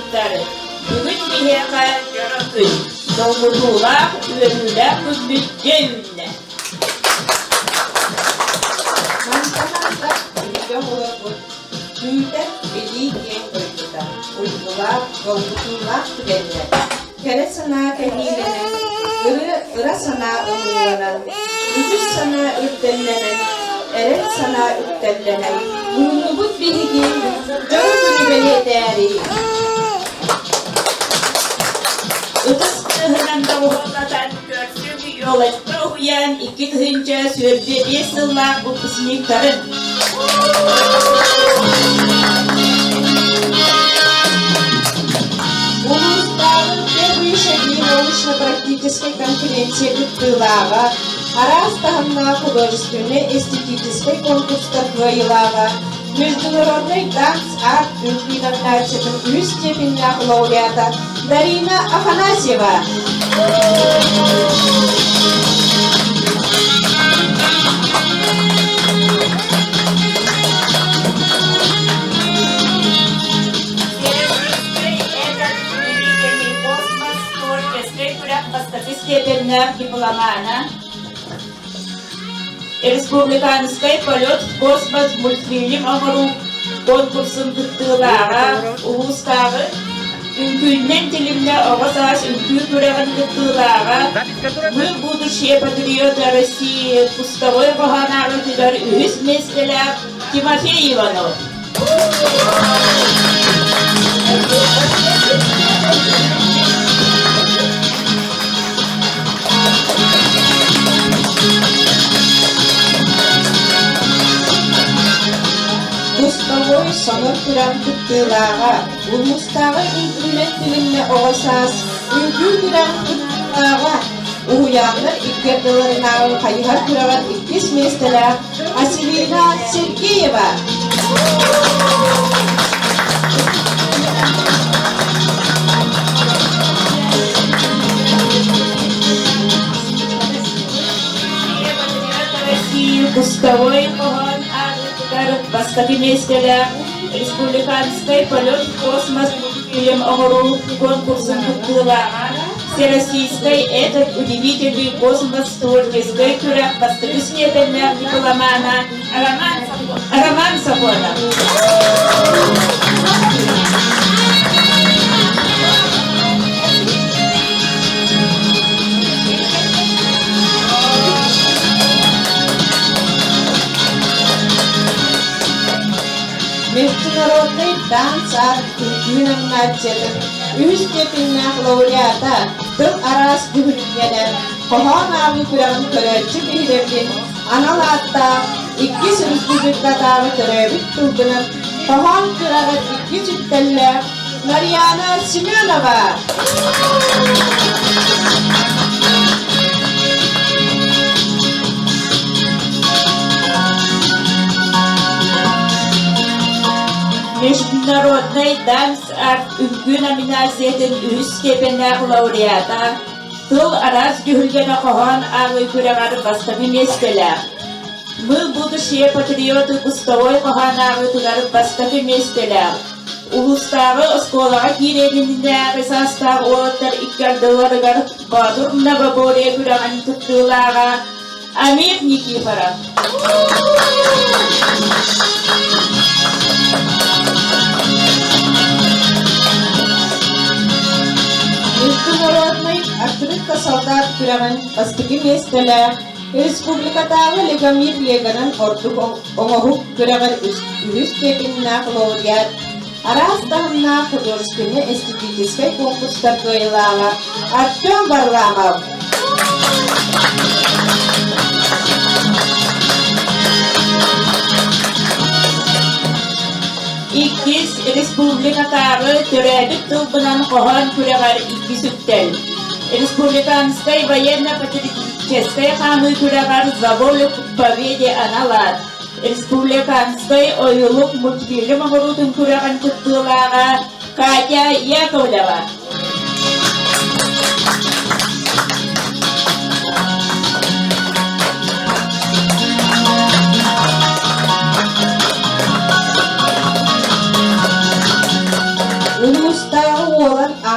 çocukları. Bugün bir hikaye yaratın. Doğruluğlar, ürünler, müddetçe. Mantıhansa ilgi olur. Tüyde beli diye koydular. Uygular, kavgutular tükenler. Kere sana kehilenin, ıra sana umulanan, ücüz sana ürtellenen, eret sana ürtellenen, bulunubut bilgi, dördünü beni değeri. Itız kıhırında uğurlatan görsü bir yol etme uyan iki kıhınca sürdü bir sıllar bu kısmiklerin. Улустағы первые шаги научно-практической конференции Гыттылага, Араставна художественно-эстетической конкурсқа Двоилага, Международный данс-арт номинацияның үз степенях лауреата Дарина Афанасьева. Степенных дипломана. Республиканский полет в космос мультфильм Амару конкурсын Гыттылага, Улустағы Үңкүннен телимне оғасаш үңкүн көреген Гыттылага, мы будущие патриоты России, пустовой қоғанағы түдер үз местелер Тимофей Иванов. Пустовой сонор түрән Гыттылага, Улустағы инкүннен телимне оғасаш үңкүн түрән Гыттылага, уяңнар иккерділерінағын қайығар түрәген иккес местелер Асилина Сергеева. Пустовой погон баскаты местелер республиканский полет в космос фильм Амуру конкурсом Гыттылага, всероссийский этот удивительный космос творческий турак баскаты степенных дипломана Роман Сафонов. Международный данс-арт номинацияның үз степенях лауреата Тыл Арас Гүлгенен Кохан ағы күрәғын көрәтші бейдерден аналатта 2 республикадағы төрәбіт тұлбының Кохан күрәғын 2 жүттәлі Марьяна Семенова. Международный данс-арт үңкү номинациятын үз степенях лауреата Тыл Арас Гүлгені Кохан ағы күрәғары басқаны местелер. Мы будущие патриоты Пустовой Кохан ағы түгәрі басқаны местелер. Улустағы осколаға киреніндегі састағы олаттар иккерділерігер Бадур Набаборе күрәғаны тұттылаға Амир Никифоров. Международный открытка солдат күрәген бастығы местелер республикадағы Легамир Леганын ордық оңығып күрәген үз степеннақ лауреат Араставна художественно-эстетической конкурсқа Двоилага Артем Варламов. İkiz республикатағы төрәбіт тұлбынан қоған күрәғар 2 сүттәл. Республиканской военно-патриотической қамы күрәғар Заволю Победе аналар. Республиканской ойылық мультфильм ғұрудың күрәған тұттылаға Катя Яковлева.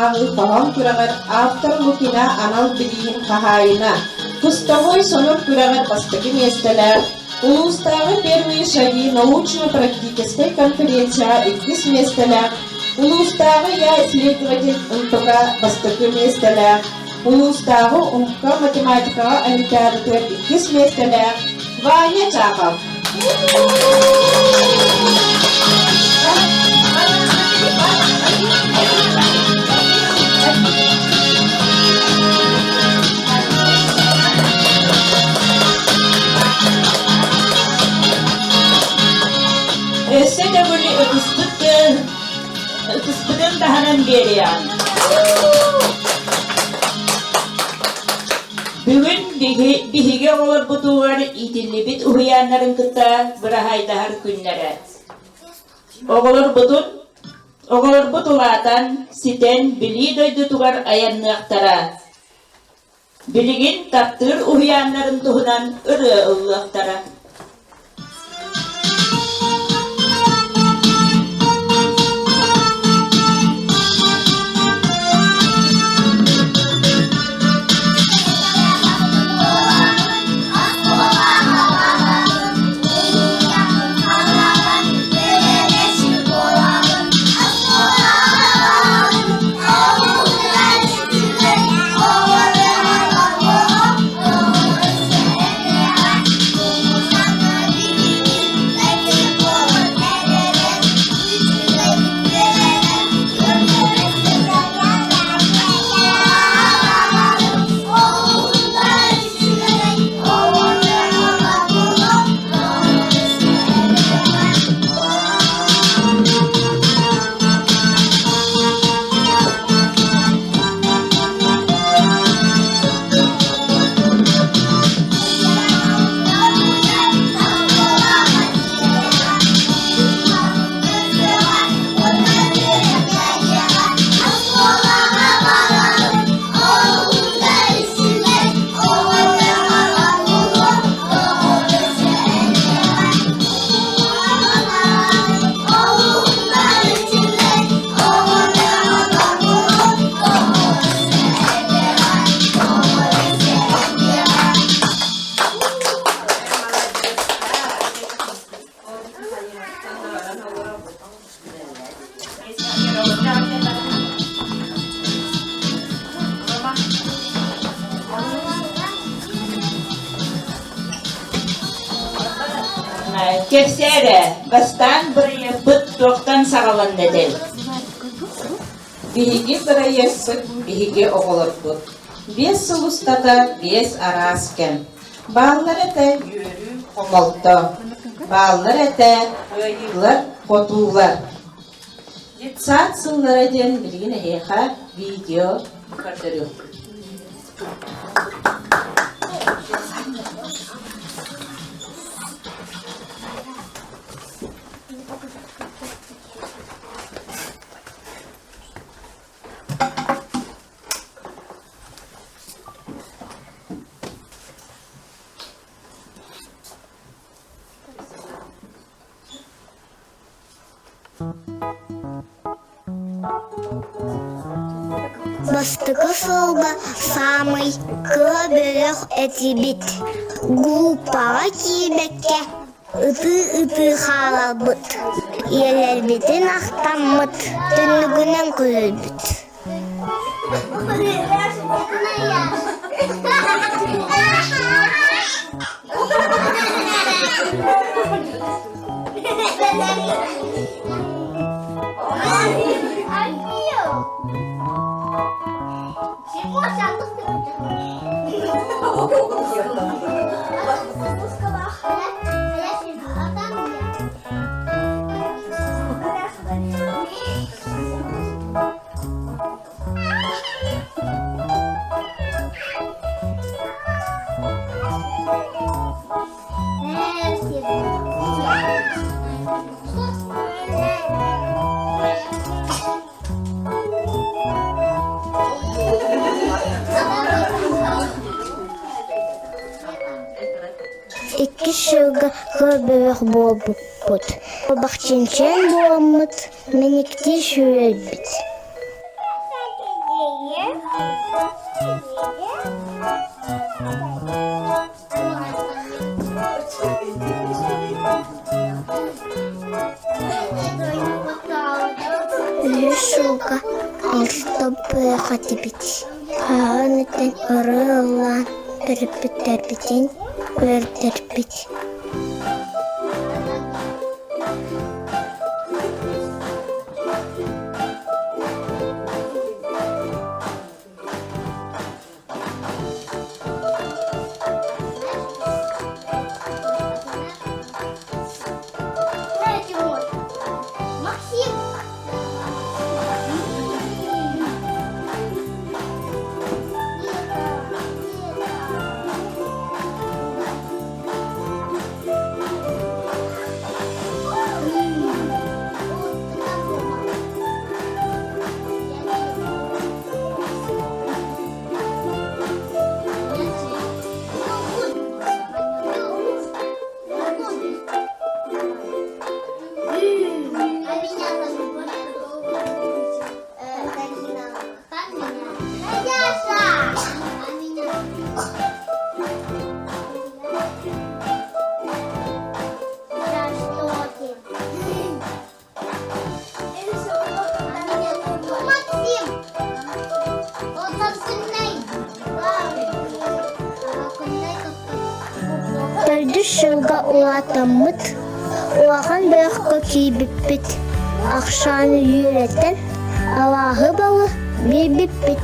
ağır falan küreğer avtorlukina anal biliğin kahayına. Пустовой сонор küreğer bastaki meseleler. Улустағы первые шаги научно-практической конференция иккис местелер. Улустағы я исследователь НПК бастыкы местелер. Улустағы умка математикаға олимпиадатер иккис местелер. Ваня Чапов. Sen de böyle ıtıspıdın dahanan beri yani. Bugün bihige olur bu duvar idilli bit uyanların kıta bırahay dahar günlere. Oğulur butulatan siten bili doydu tugar ayanlıqtara. Biligin taptır uyanların tuhunan ırı ıllıqtara. Kevsere, bastan buraya bıt doktan sağalan nedel. Bihigi bırayırsık, bihigi oğulur but. Bes sulustada, bes arasken. Bağlar ete yürü komolto. Bağlar ete öğüler, kotuğlar. Saat sınlara den birine heha video kırdırıyor. Бастығы солға самый көбірек әтебет. Группаға киебекке ыты халал бұт. Елер бетін ақтан мұт, түнігінен күліл бүт. İki şırgı köbürük boğup but. Bakçınçen boğumut, minikti şürel bit. Шука алыстапы хатибит. Ханытын орылан терпит терпит. Төрдүш жылга улатаммыт, улахан быакка кийбиппит, акшаны үйреттен, алаахы балы бирбиппит.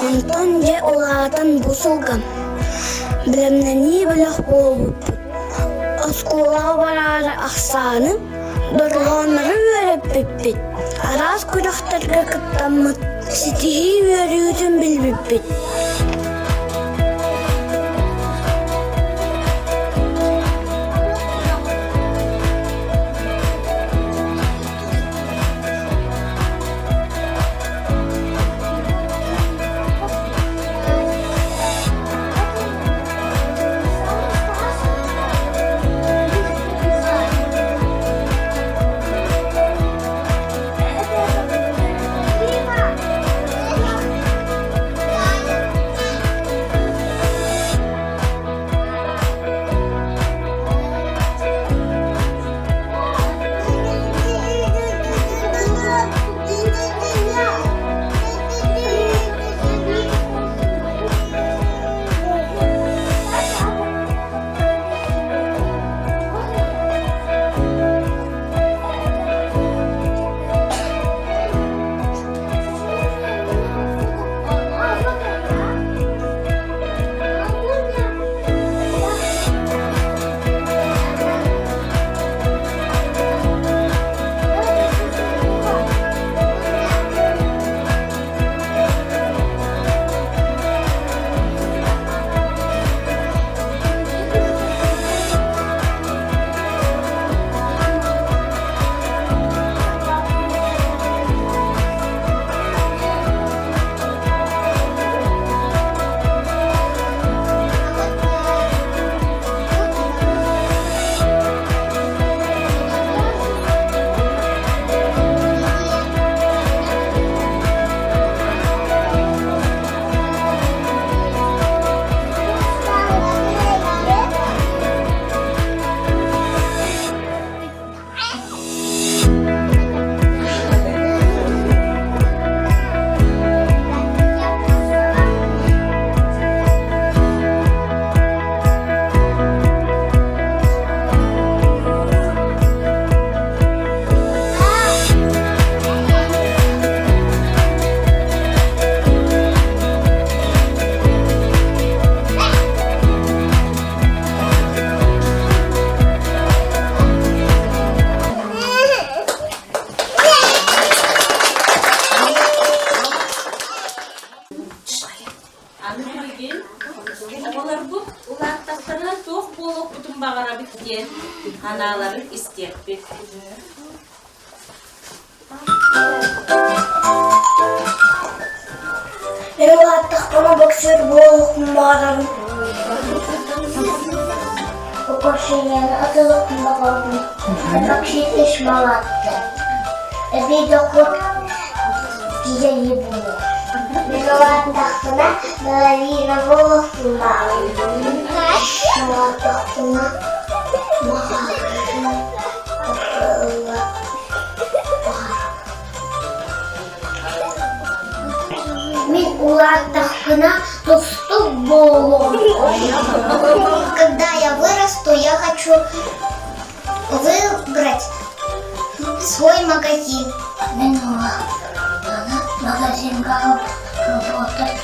Онтон же улаатын бусулгам. Билемнени білік болуп. Оскула барары ақсаны, дорлонары өріп біппет. Араз күріқтарға кыптаммыт, сетихи өріютін білбіппет. Anıgın, oğlar bu ulattaklarına çok bolup bütün bağıra bitken hanaların isteyip. Benim ulattaklarına bakışır boğulup mağararım. O koşuyen atılıp mağararım. Bakışır malattı. Bir dokuk bize iyi bulur. Benim ulattaklarına böyle boğulup mağararım. Ulattaklarına mağararım. Min уладахна доступ болу. Когда я вырасту, я хочу выбрать свой магазин. Мен магазинга работать.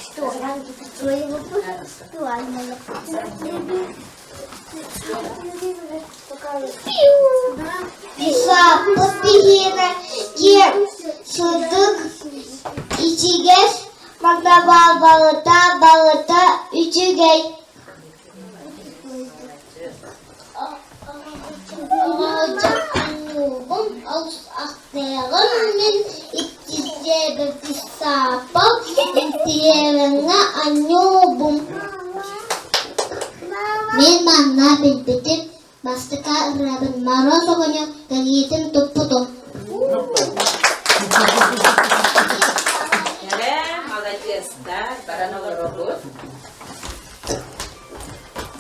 Что? Своего актуального. Писа постигера yer sulduk içigeç magdabal balıta üçügeç. Olacak anlubum alus aktayalım min ittizebe pisapal intiyevenge anlubum. Min manna bilbitim mastika rabin maro sokonyo gagitim tupputum. Молодец, да, барановый робот.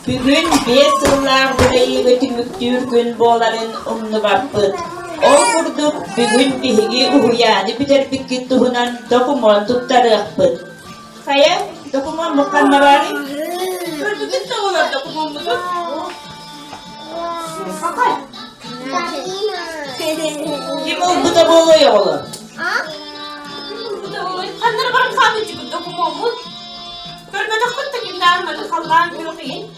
Bugün 5 yıllar burayı götürmüktür gün boğların umnu bappıt. Okurduk bugün bihigi uhuyanı biter bikki tuhunan dokumon tuttarıqpıt. Kaya, dokumon mukanna bari? Gördük de olar dokumon budur. Sakay. Kim o bu da boğuyor oğlum? Kanları bana kahve çıkıp dokumon bu. Görmedik kutta kimde almadı kaldan bir okuyun.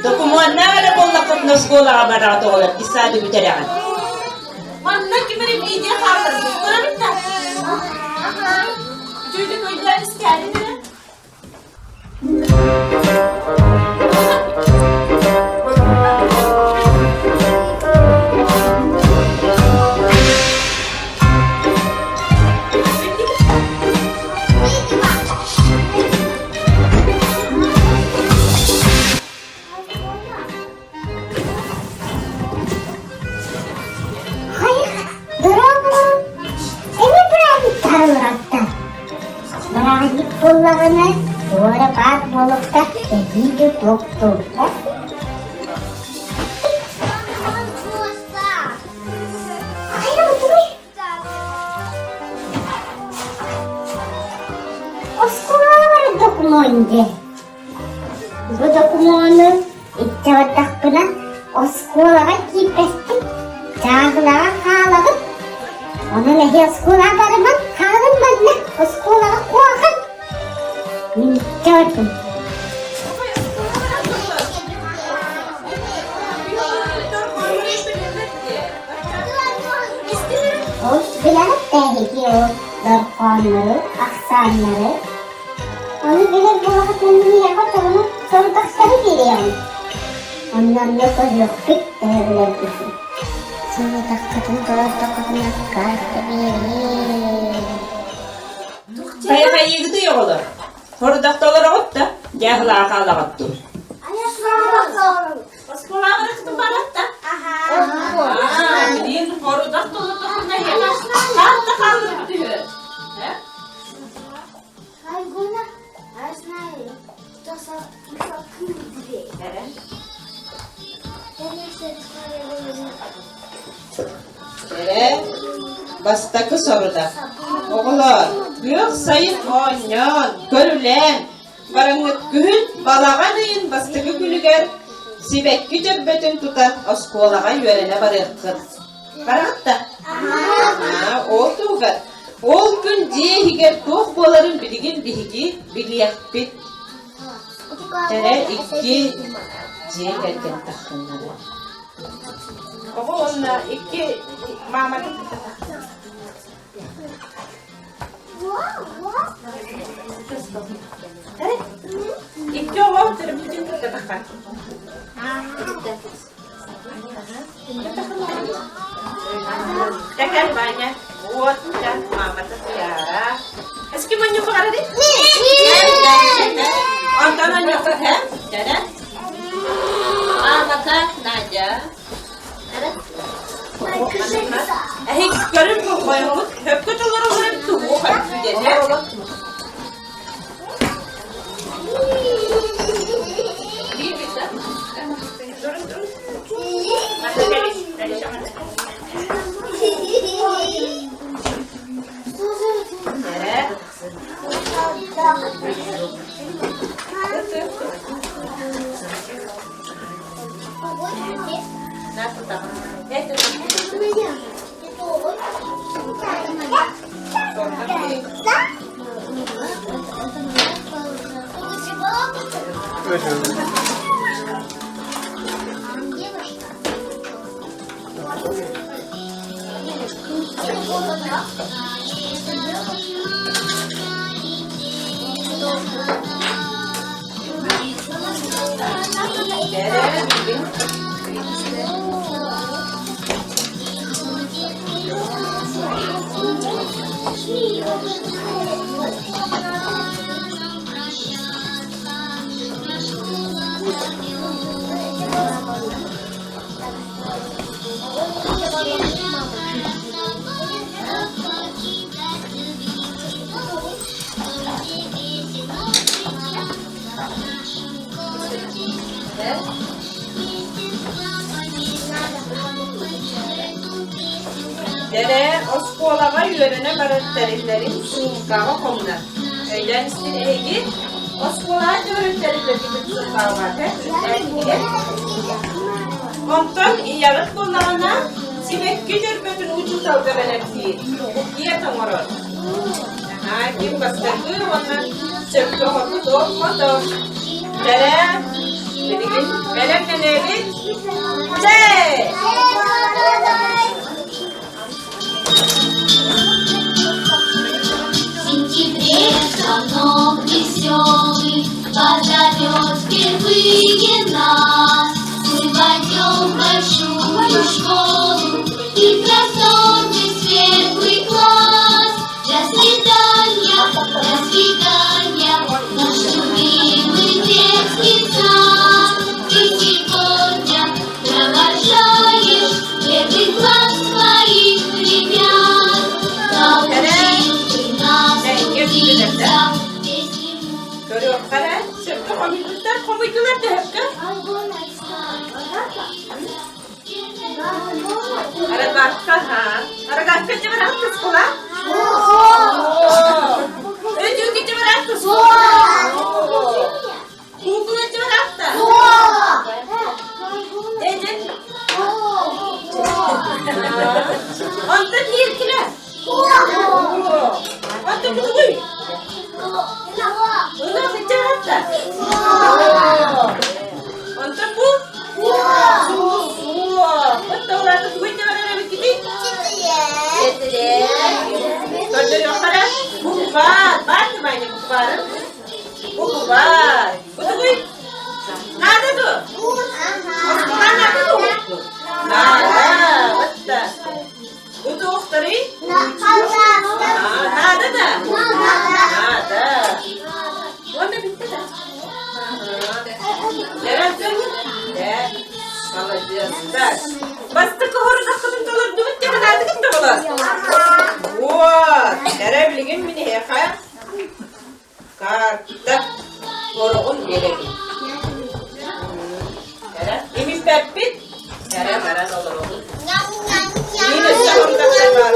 Dokumon ne ara bollakıp noskolağa baratı olar? İsadi bitereğen. Manna kimerim iyice kaldır. Görelim de. Çocuk oyunlar iskâli mi? Kullarını doğru bak bulup da video doktor. Oskular dokumanda. Bu dokumanda ittivatak buna oskulara kipestik. Çağlara kağladık. Onu lehi oskulara barıman kağlın madne oskulara kuakın. Mincadım. O bilerek tehlikeli o darkanları, aksanları. Onu bilir bu vakit kendini yapar onu sorudakları geliyor. Ondan yok pek değerler düşün. Sorudakların doğru kartı verir. Kaya kaya gidiyor oğlum. Horudakta olarak ot da, cahla kağlağa dur. Oskolağa bıraktım barat da. Bilin horudak dolu dokunma yemez. Tahta kaldırıp diyor. Bastaki soruda. Oğullar, büyük sayın oynayan, görülü Bilem. Barangıt gün balağanayın bastıgı günüger. Sibekki többötün tutar oskolaga yörene barıqkın. Baraqat da. Ol tuğgar. Ol gün diye higer toq boların biligin bihigi biliyakpit. Tere iki diye gergen taqqınları. Baba onunla iki mamada iki oğul bütün tutakar. Teker banyak buat dan mama tertiara. Eski menyuka ada di? Ontan menyuka kan? Jadi, mama kan naja. Görün mü koyumuz? Hep kötüleri var tuğu kalpli gece. Bir güzel. Durun. Masa dari sama. Evet. Nasıl tamam? Dede oskolaga yörene barıtlarillerin suğukağa konular. Öyle istediği oskolağa yörütlerille bir suğukağa vardı. Ondan yarık kulağına sinek gücür bütün ucu salgılanıp diye tamırır. Kim bastırdı ondan çöptü hotu doğmadı. Dede dediğin belemle nevi de. Станок веселый позовет впервые нас. Мы войдем в большую школу и просторный светлый класс. До свидания, наш любимый детский сад. Ты сегодня провожаешь первый класс своих ребят. Научил ты нас трудиться. Görüyor kadar çöptü komikler de hep kız. Arada kaçta bıraktı skola? Ödül gece bıraktı skola. Okul gece bıraktı. Dedin? Ondan yirkiler. Ondan bunu koy. Udah bicara. Untuk bu? Betul lah tu duit mana nak begitu? Itu dia. Kalau yang mana? Bukan, mana mana bukan? Bukan. Betul duit. Nada tu. Mana ada tu? Nada, betul. Untuk oktari? Nada dah. Nada. Onda bitti de. Yaratın. Ya. Alacağız. Bastı kohorun akılın dolar dümit de bana adık da olar. Wow. Terebilgin mini heka. Kartta. Koruğun gereği. Yarat. İmi pepit. Yarat olur olur. Yine sahurda kadar var.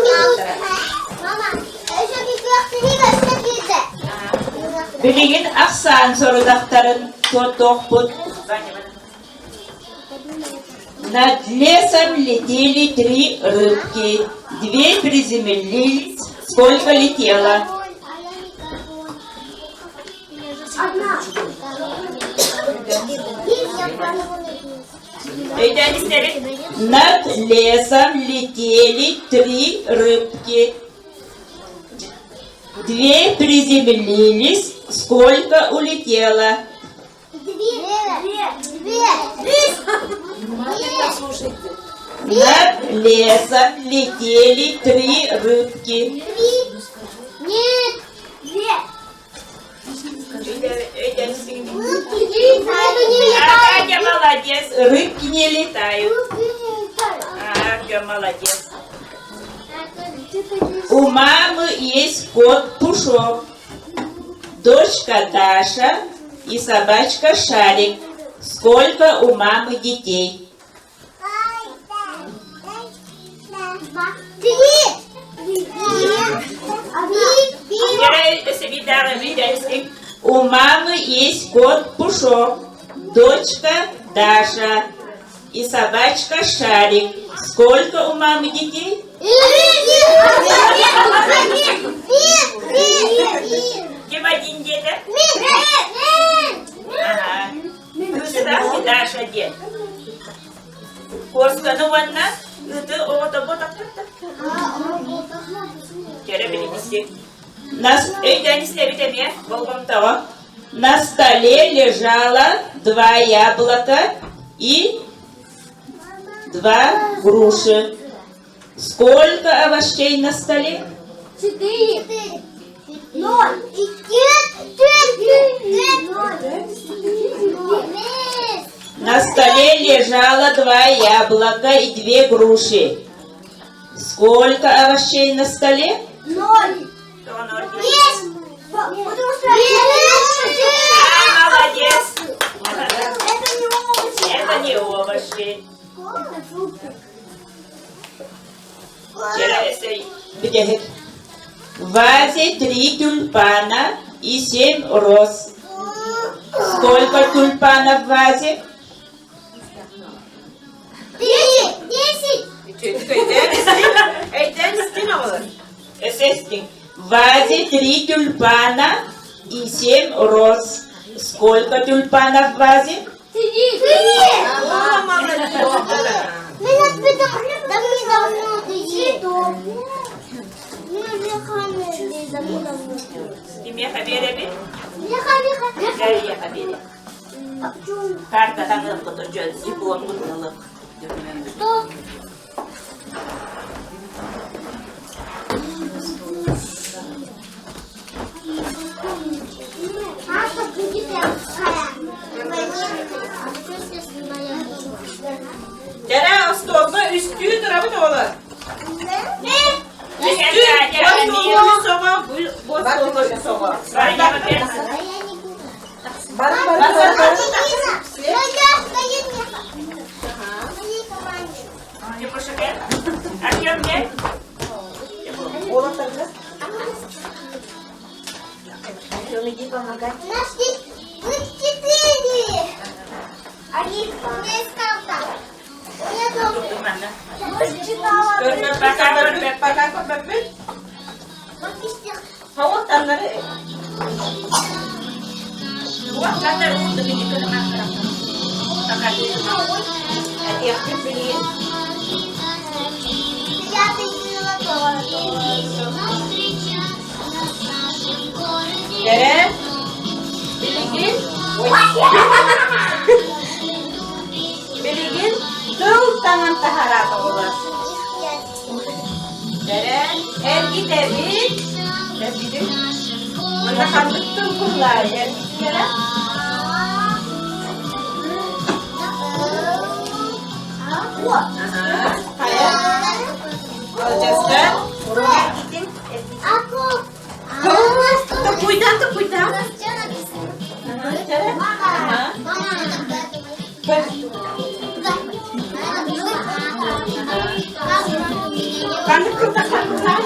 Mama, saya bisa sini nggak bisa kita. Bilgin aksan sorudaktarın totokput. Над лесом летели 3 рыбки. 2 приземлились. Сколько летело? Над лесом летели 3 рыбки. 2 приземлились. Сколько улетело? 2. Над лесом летели 3 рыбки. Нет. 2. Катя, молодец. Рыбки не летают. Катя, молодец. У мамы есть кот Пушок, дочка Даша и собачка Шарик. Сколько у мамы детей? 3. У мамы есть кот Пушок, дочка Даша и собачка Шарик. Сколько у мамы детей? 1 деда. Ага. Кызы Даша дед. Косканы ванна. Ыты оғыта-бота. На столе лежало 2 яблока и 2 груши. Сколько овощей на столе? 4. 0. На столе лежало 2 яблока и 2 груши. Сколько овощей на столе? 0. Есть. Молодец. Это не овощи. В вазе 3 тюльпана и 7 роз. Сколько тюльпанов в вазе? 10. В вазе 3 тюльпана и 7 роз. Сколько тюльпанов в вазе? 3. Карта таңылып құтыр диплом құтырылып. Дәрә астолны үстү тұрабын олар. Bilgin dul tangan taharata olar. Dere ergidebit. Mana kandık turkurlar ergitlere. Hayır. Olacaklar. Oraya gidin. Aku. Tepuydan. Kandık turkurlar.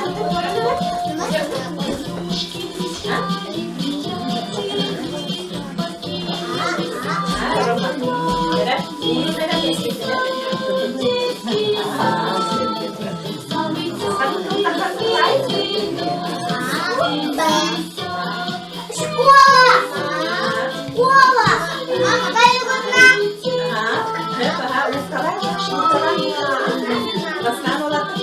Basman olattı.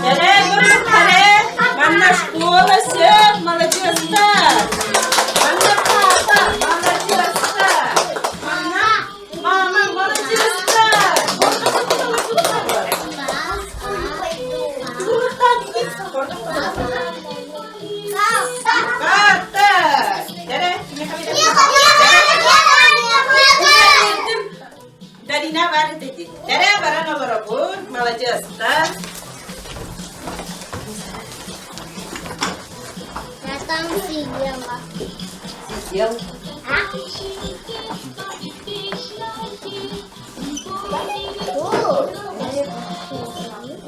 Tere, buraya tere. Manna школа, сет, молодец, так. Манна папа, молодец, так. Манна, мама, молодец, так. Darina var dedi. Tere baran olur bu. Молодец, так. Я там сидела. Сидел.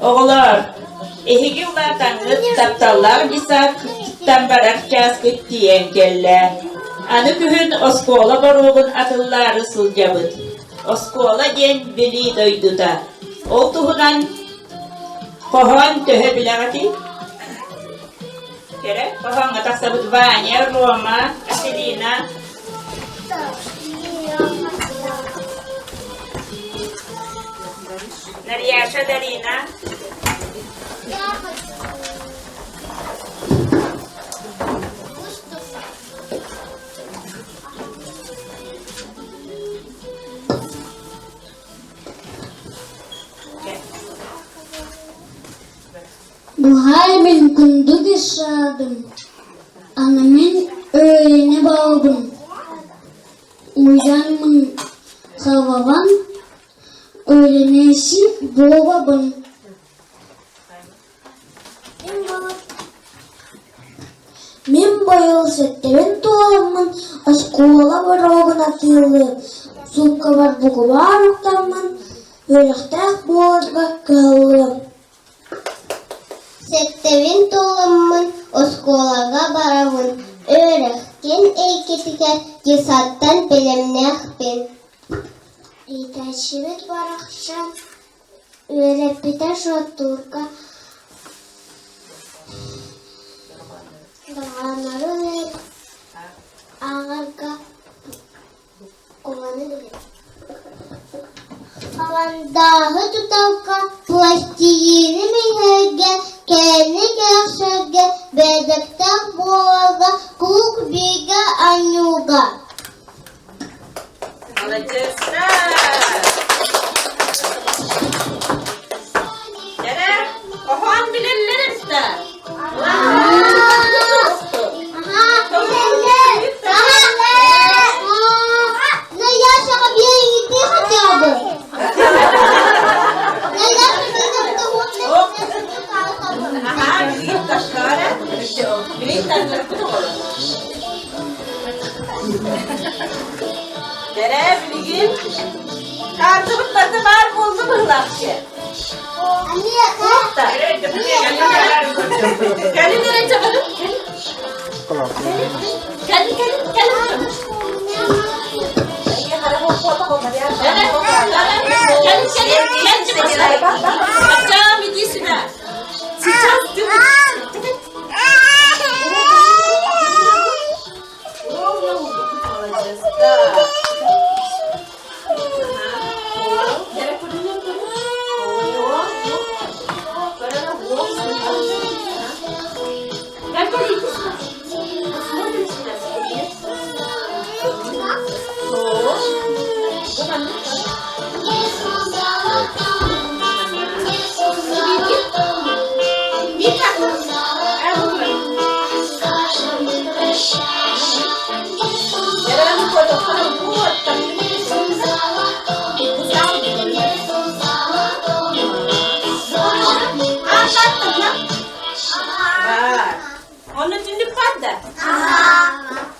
Oğlar, ehigi ulardanlık taptallar bisa kıttan barak çaskıt diyen kelle. Anı kühün oskola baroğun atılları sıljabıt. Oskola den beli doydu da. O tuhunan kohon töhe bilagati. Kere, kohon atak sabut Vanya, Roma, Aselina. Нарьяша Дарина. Bu hal ben kundu dışardım. Anamın öğlene bağladım. Uyanmın havavan. Öğlenesi babam. Мен боялся тентуалмын, оскола барогын атылы. Сумка бар бугуар уктамын, өріқтәк болырға кылы. Сеттевин толамын, осколага барамын. Өріқтен эйкетіге десаттан белемнәқпен. Итәшірет барақша, өреппеті шотурка. Dağları ağırga kullanılır. Havandağı tutalka plastiyini minhege kendi gerçege bedekten boğaga kuk biga anyuga. Молодец. Tere, kohon bilenler işte. Ну я же объявить хотя бы. Aha, bilet taşları. Bilet taşları bu da olur. Tere, bilgin. Kartımızda var buldu mıhlakçı. Da. Gelin nereye çabuk? Gelin. Acaba midisine. Сейчас Onun için pada.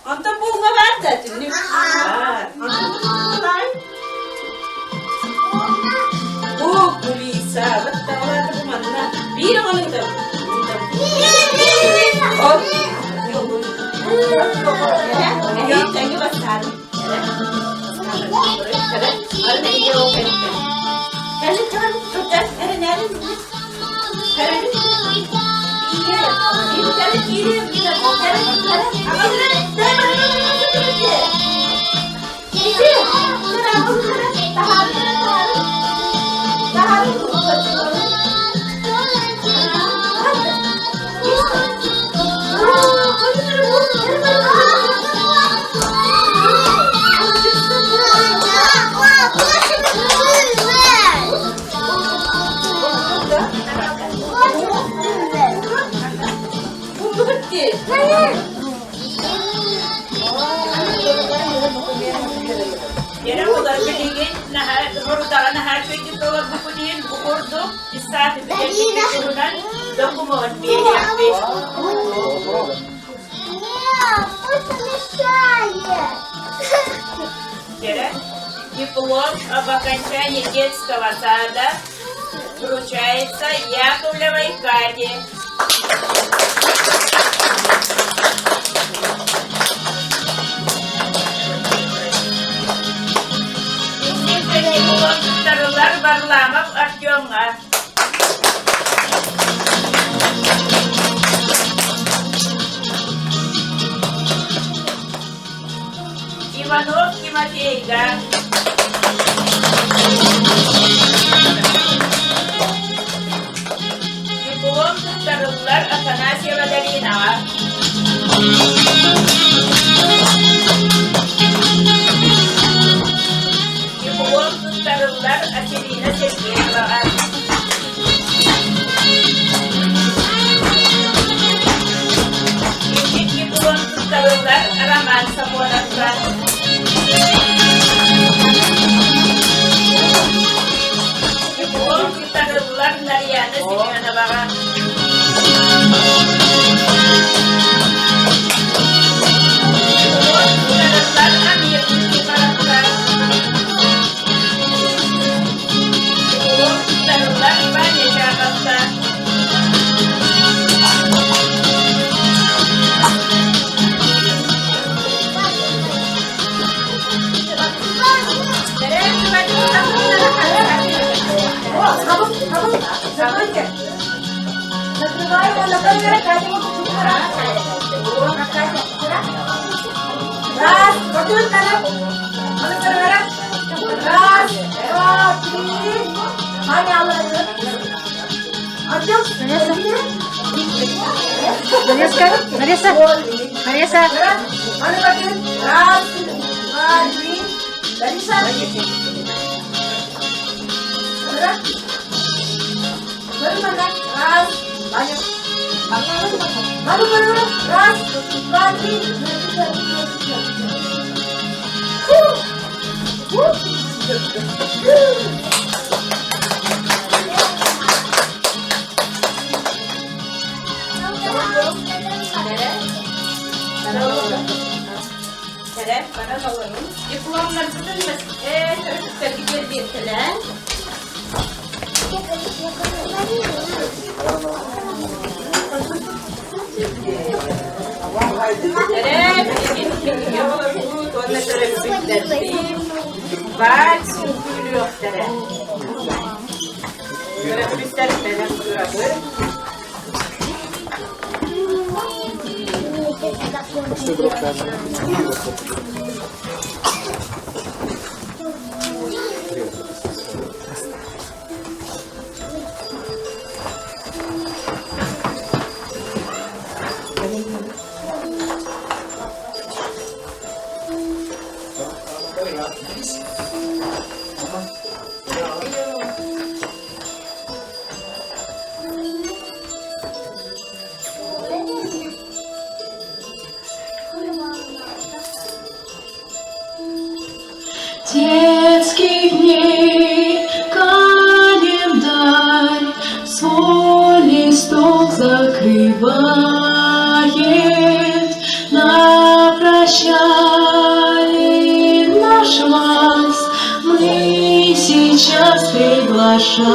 Ondan bunga var da şimdi. Bu kulisa, betul bu mana? Bir orang itu. Oh. Ya, jangan besar. Ada ini open. Kalau jangan sudah, ada nyaris. Kalau ini jadi Yere kadar bilgin, horudağı nahar peki dolar bu değil, bu kurdu, istati bir kurulan dokumun bir yapmış. Yere, диплом об окончании детского сада вручается Яковлевой Кате. Tarılar Varlamov Артем'ga. Иванов Тимофей'ga. Диплом Tarılar Афанасьева Даринова. Диплом Tarılar Aselina Сергеева. Диплом Tarılar Роман Сафонов'ga. Диплом Tarılar Нарьяна Семеновa'ga. Диплом Tarılar Amir Никифоров'ga. Диплом Tarılar Ваня Жаков'ga. Раз, готовь канал. Раз, два, три. Аня, Артем, Нареса. Раз, два, три. Лариса. Раз, Аня. Ману, раз, два, три. Bana bakalım. Diplomlar tutulmaz. Çocuklar geldiler. Детских дней календарь свой листок закрывает. На прощание наш вальс мы сейчас приглашаем.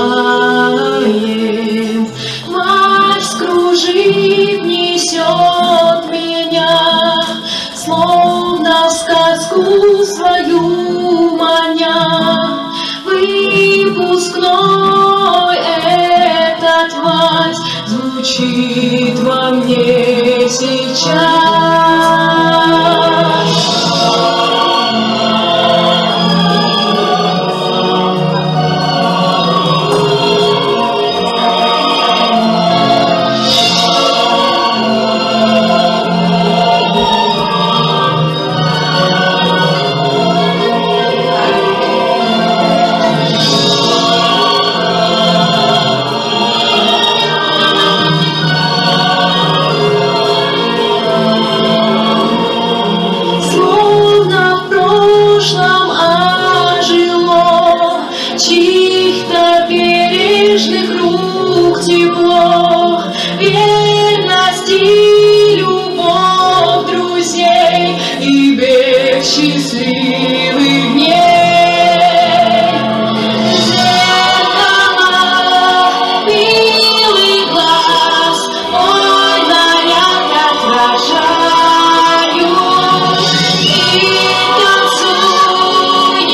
Вальс кружит, несет меня, словно в сказку свою маня. Выпускной этот вальс звучит во мне сейчас. Счастливых дней. Зеркала, милый глаз, мой наряд отражают. И танцуем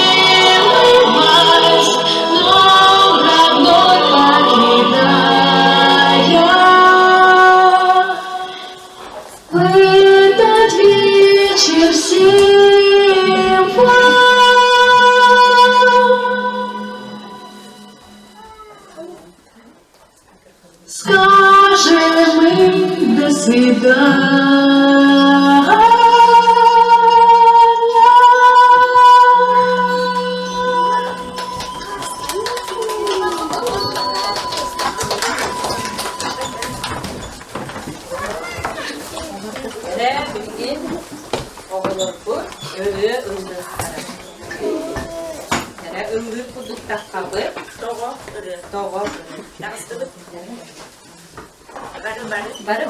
вальс, но родной покидая. В этот вечер всем скажем им до свидания. Эре билген оголорбу өрө ыңгыр кара. Эре ыңгыр кудук таккабы того өрө того. Дагыстыбы. Бары.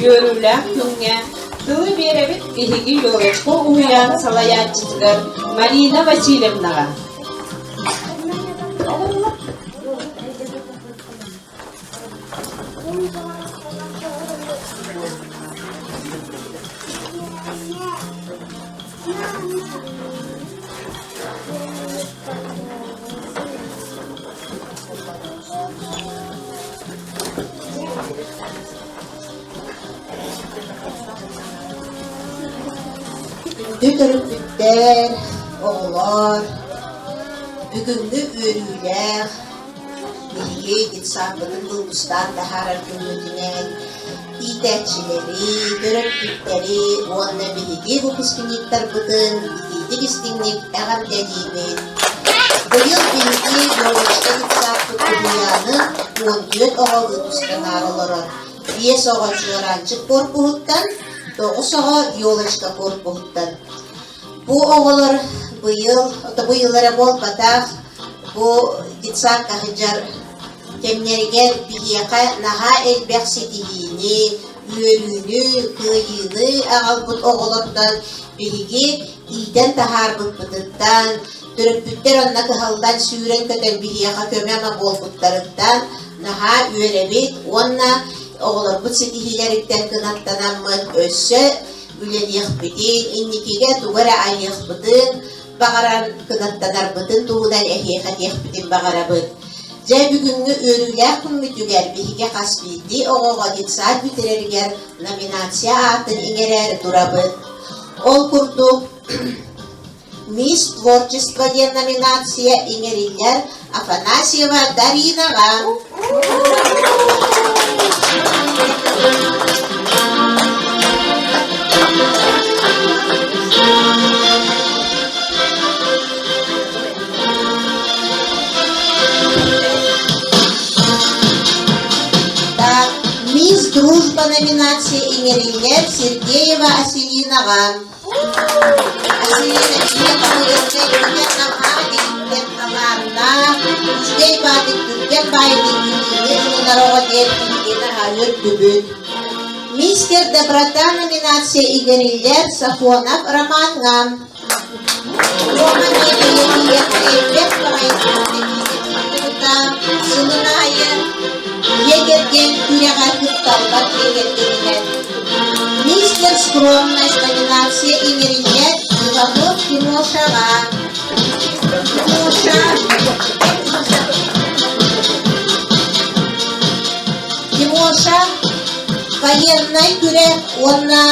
görülək günge tılı berebit bihigi yoluşku uyan salayatçıtır Marina Vasilyevnaga. Dütürüptükler, oğlar, bugünkü ölüler, bilgi gitsambının bulmuştan da harar gümrüdünen, İdetçileri, dörüptükleri, onunla bilgi bu kıskinlikler bıdın, bilgi istinlik, eğer dediğimin. Bu yıl bilgi yoluşta gitsambı dünyanın 14 oğalı üstüne ağırları. 5 oğal çoğrancık korkuhuttan, 9 oğal yoluşta korkuhuttan. Bu oğullar bu yıllara bol patak, bu gitsak kahıcar kemlerger bihiyaka naha elbek sitihini, yörünü, kıyını, ağal bud oğullardan bihigi iden tahar bud buduttan, dörüpütter onna kıhaldan süren köten bihiyaka kömema bol budlarından naha ürebit, onna oğullar bud sitihilerikten kınattanamın össe, Gülen yakbidin, innikiga tugara ay yakbidin, bakaran kınattanar bidin, tuğudan ehyekat yakbidin bakara bid. Jay bugünkü örüler kummütüger bihige kasbidi, oğuğa gitsaat bitirerger nominasiya atın inerer durabid. Ol kurdu Miss Tворчество diye nominasiya ineriller Afanasieva Darinaga. Мисс Дружба номинация именинler Сергеева Аселинаға. Аселина Ильяқова ертегілер намға тамарына үштей бадық түрген байдың үйіне ұнароға дертігені айыр дүбін. Мистер Доброта номинация именинler Сафонов Романға. Роман еңбек сынына айыр егерген күреға күтталдар егергенінен. Мистер Скромность номинация именинler Иванов Тимошаға. Тимоша военный күрек, онна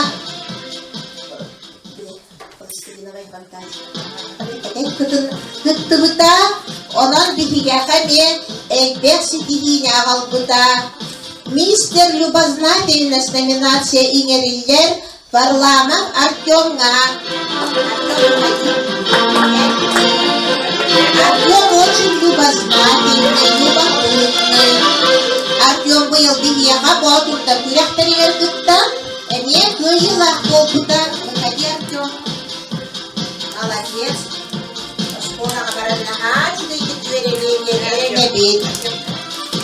кыттыбыта, онан бихигяка мен эльбек ситихине ағалбыта. Мистер Любознательность номинация иңериллер Варламов Артемға. Артем очень любознательный, любопытный. Артем был бихияға баутурда күректірер кыттан, әне көйілақ болбыта. Выходи, Артем. Молодец.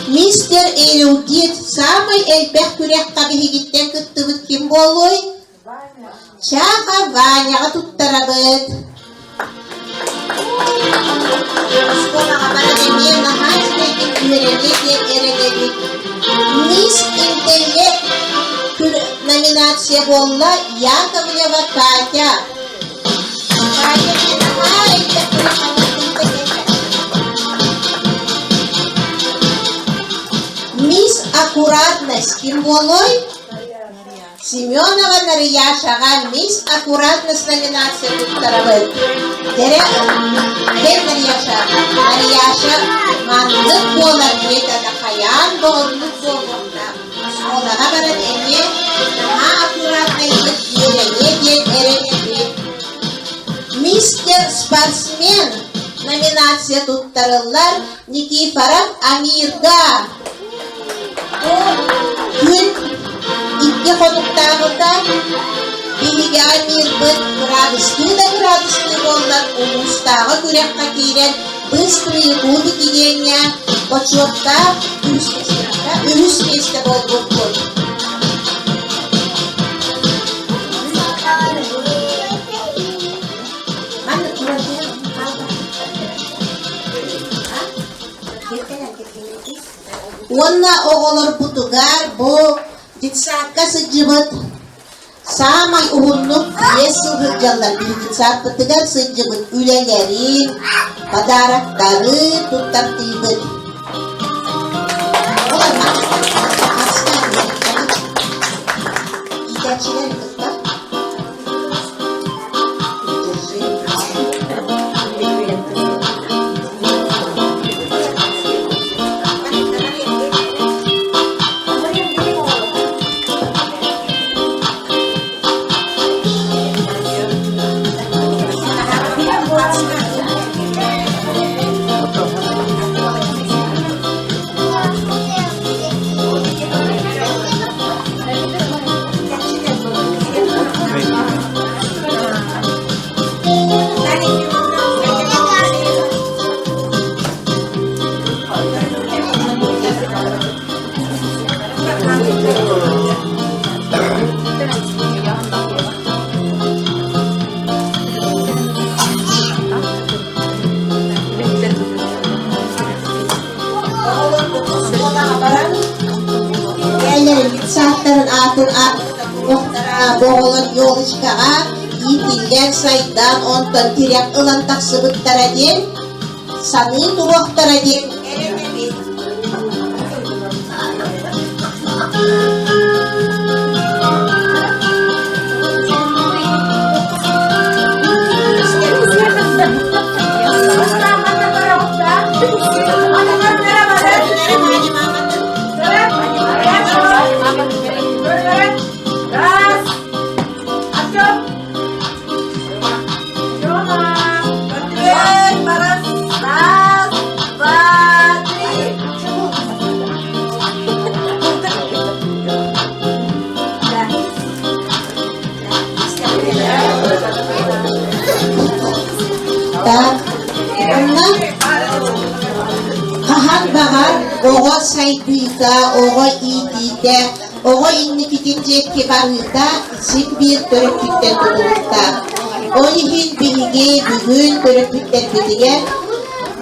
Мистер Эрудит самый эльбек күрек кабихигиттен кыттыбыт ким болуй? Чаха Ваняға туттарабыт. Мисс Интеллект номинация болла Яковлева Катя. Мисс Аккуратность ким болой? Семенова Нарияшаға мисс Аккуратность номинация туттарабыт. Нарияша мандық болар метада қаян болдық болғанда. Олаға барат әне аккуратность ерене. Мистер Спортсмен номинация туттарылар Никифоров Амирга. Күн икки қонуқтағында Бейге Амир бұд градусты болдар ұмыстағы күрекқа кейрен быстрый буды кегенне почетта үріс месте болдық бұл. Онна оғылыр бұтығар бұл детсадқа сыджыбыт. Самай ұғынлық ес сылғыр жаллар бұл детсад бұтығар сыджыбыт. Үлелерін, подарақтары тұттартыйбыт. Олар идәчілер бұтта. Saatların atın muhtara boğulan yol işkağa yitilden saydan ondan tiryak ılan taksıbıttara den sanı tuvaktara den oğo saydıyda, oğo iyiydi, oğo innifitince kibarıyda, isim bir töröpükten tutulukta. Oyhin bilgi bugün töröpükten bitigen,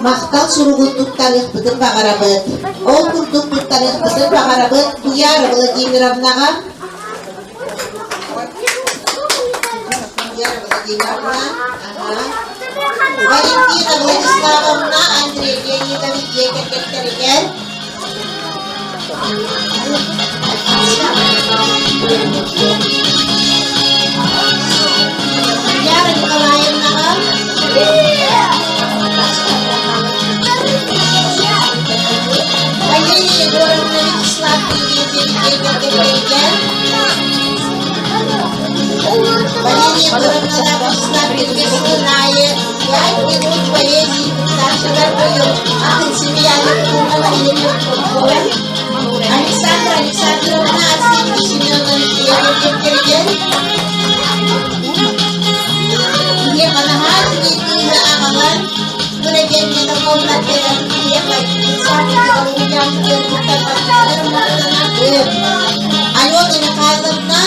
maqtal surugunluktan ıqbıdır bağarabıd. Ol kurdukluktan ıqbıdır bağarabıd, duyar Vladimirovnaға. Duyar Vladimirovna, Valentina Vladislavovna, Andrei Leonidovich Yekateringan. Duyar Nikolayevnaға. Valeria Yegorovna Vячеславовна Yekateringan. Валерия Егоровна Вячеславовна Сыная, я ведущий поэзии, старшего поет, сын Семьяна Кумова и Александра Александровна Арсений Семенович Yekateringan. Dia panahan di dunia amalan, kemudian kita kombat dengan dia lagi sampai kemudian kita bertemu. Ayo kita kazamna.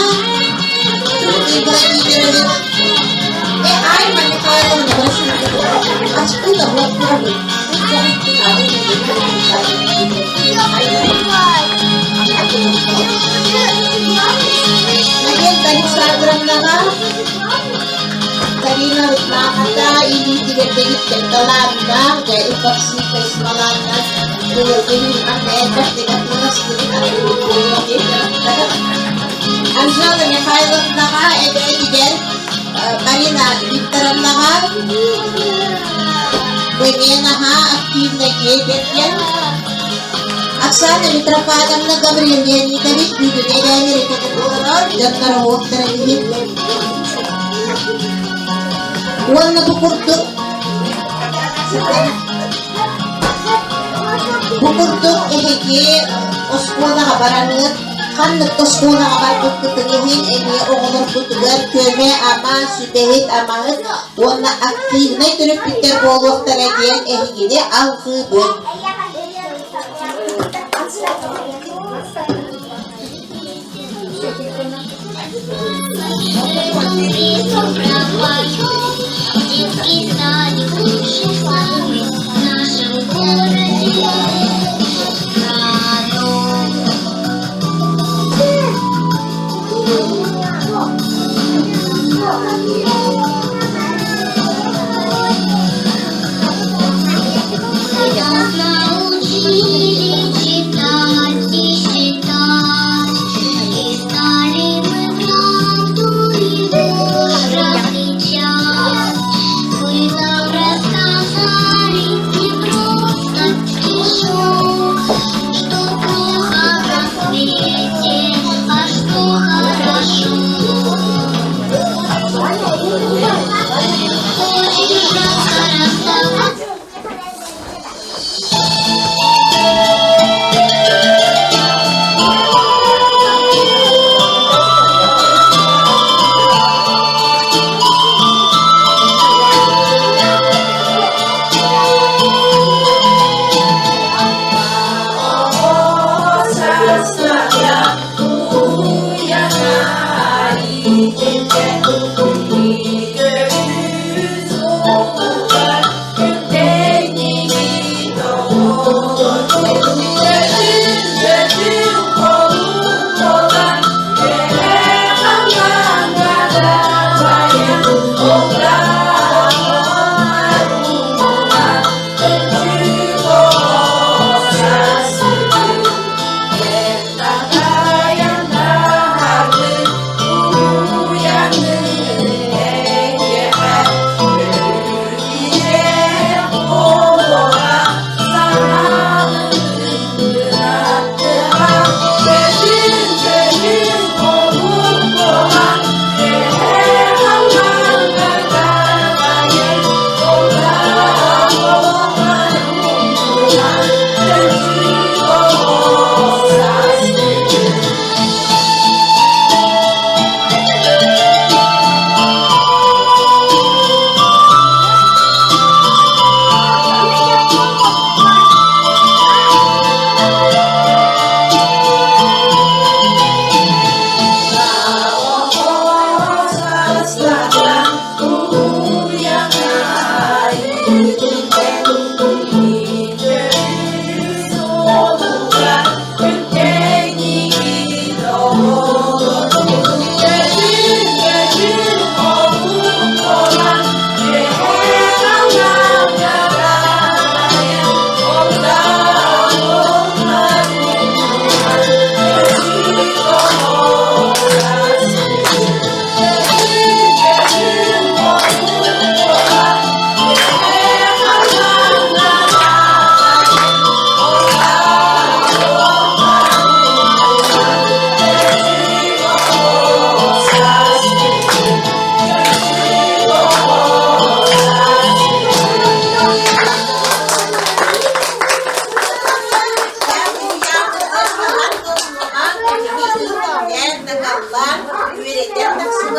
Ay manikalam na basin at kula buat kami. Ngayon tadi Instagram na nga. Tadi na nakata ini tigit-tigit kentolan na kaya ipaksika ismalan na. Ini ang netas tigat-tigas Anjala Mikhailov naga Eden Marina Viktorovna naga Венена активно едет Оксана Митрофановна Гаврил Леонидович Бюджетная Америка dan karawakter ini wal na bukurdok ehege oskola kabaranget kan nagtoskola kabargot kutengihin ini okolor kutugar keme ama subehit amanget wal na aktif na ito na Peter Bowakter again ehege de alkebet Смотри, пропою детский садик лучший в нашем городе. Рано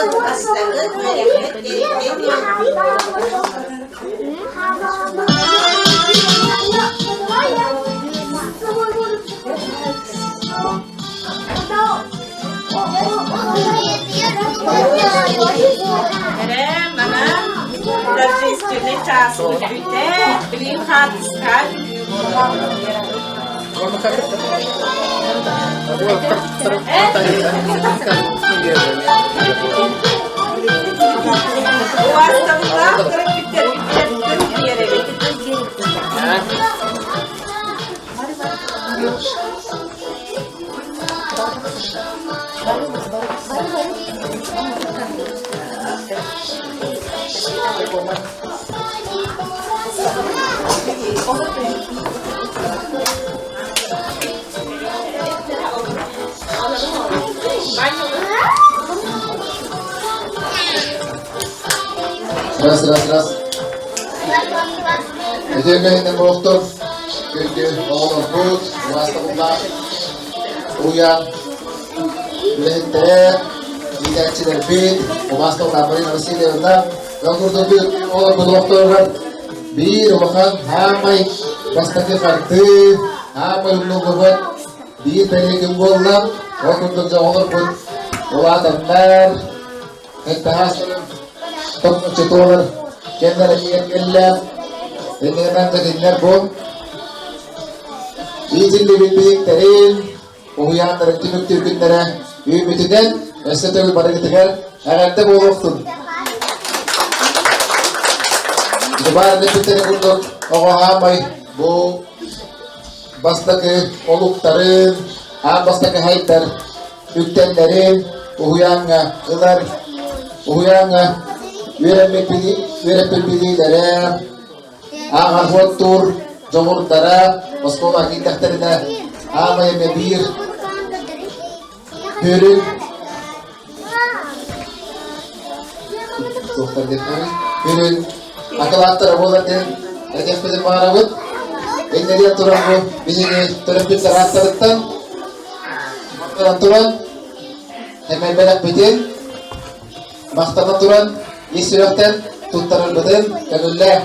Astagın Kerem, mana? Dari istri cas berbeda, beli hati sekali. Wastaflar terbitir Ras. Edirne'nin muhtar, Gülgül, oğlum Kut, Üniversite'den uyan, Ülehit'te, İlgençiler Bit, Üniversite'den Marina Vasilyev'den, Yangurdu bir oğlum bu doktorlar, bir bakan hamay, bastaki farklı, hamay uluğubat, bir belirgin boğulan, Yangurdu oğlum Kut, o adamlar, hep hastalık, Toplu çetoğlar, kendileri yengeller, dengelerden dinler bu. İzilli bilbiyiklerin, uyanların tümük türkünlere, ümitiden, mesleğe bana getirir, herhalde bu olsun. Dubar nefretini kurduk, oğahamay, bu bastaki olukların, bastaki haytlar, yüktenlerin, uyanına, ılar, uyanına, Wirepilpililere, Ağarhuatur, Jomurdara, Moskova Gindaktarina, Amaya Mebir, Hürün, Hürün, Akalatara Bolatın, Edefede Maravut, Eneriya Turangu, Bini Turapit Rataratan, Turan, Hemen Belak Bidin, Mahtamah Turan, Yisirahtan, Tuntaran Badan, Kalullah.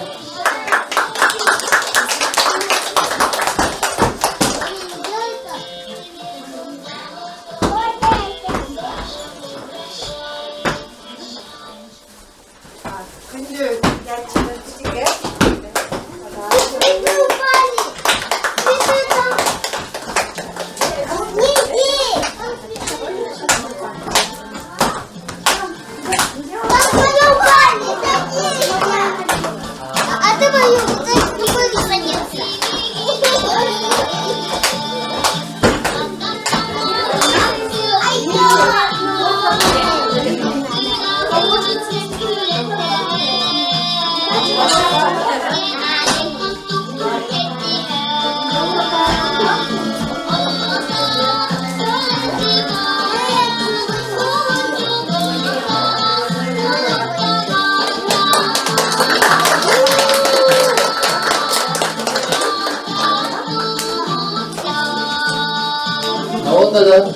Ondan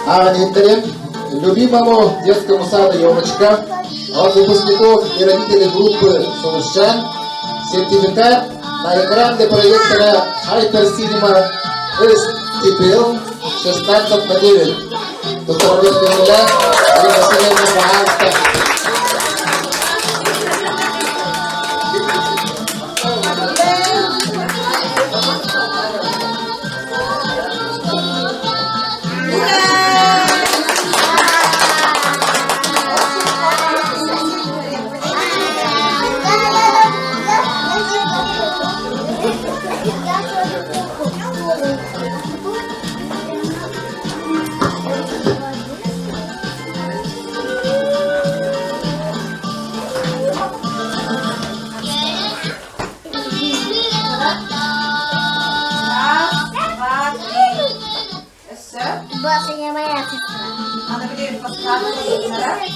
Анитарем, любимому детскому саду «Елочка» от выпускников и родителей группы «Солушчан» сертификат на экран для проектора Hypercinema STPL 16/9. Доктор Роберт Павловна, Ирина Васильевна, пожалуйста. Bahasanya Maya sestra. Ana bilir pasal sebenarnya.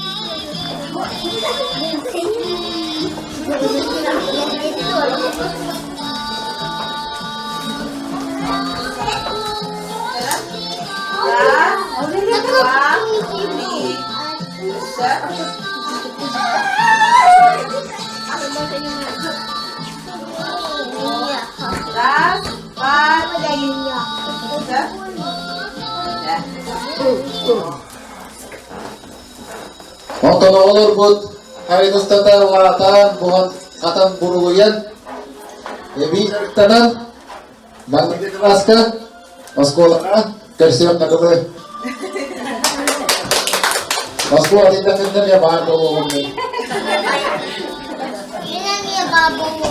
Bisa. Ondan olur bu haydastada vatan buhan katan buruluyan bir tanan bangkit raska maskola kersiap nagabe maskola tindakan ya bahan tuh Yan niya babo mo.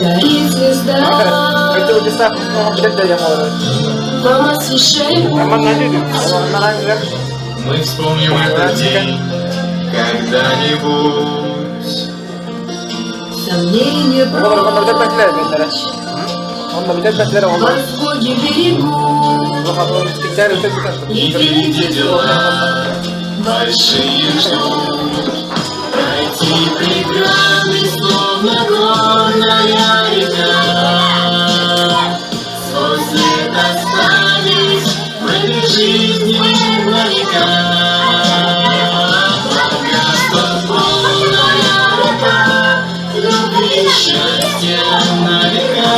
Горит звезда, вам освещает. Мы вспомним этот день когда-нибудь. Сомнения восходе берегу. И впереди дела большие ждут. Пройти преграды, словно горная река. Свой след оставить в этой жизни на века. Богатство полная рука, любви и счастья на века.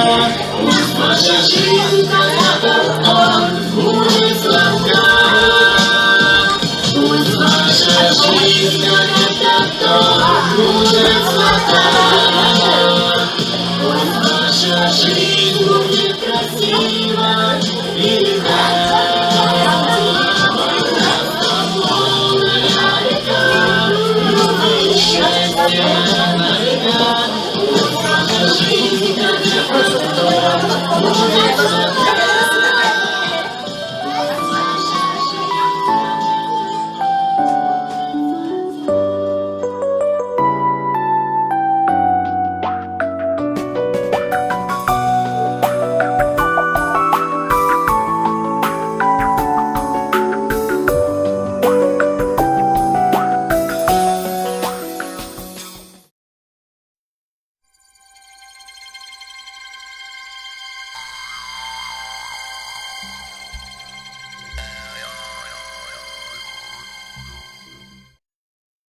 Пусть ваша жизнь когда-то будет сладка. Пусть ваша жизнь когда-то будет сладка. Пусть ваша жизнь будет красива и легка. Полная река, любви и счастья на века. Пусть ваша жизнь когда-то будет сладка.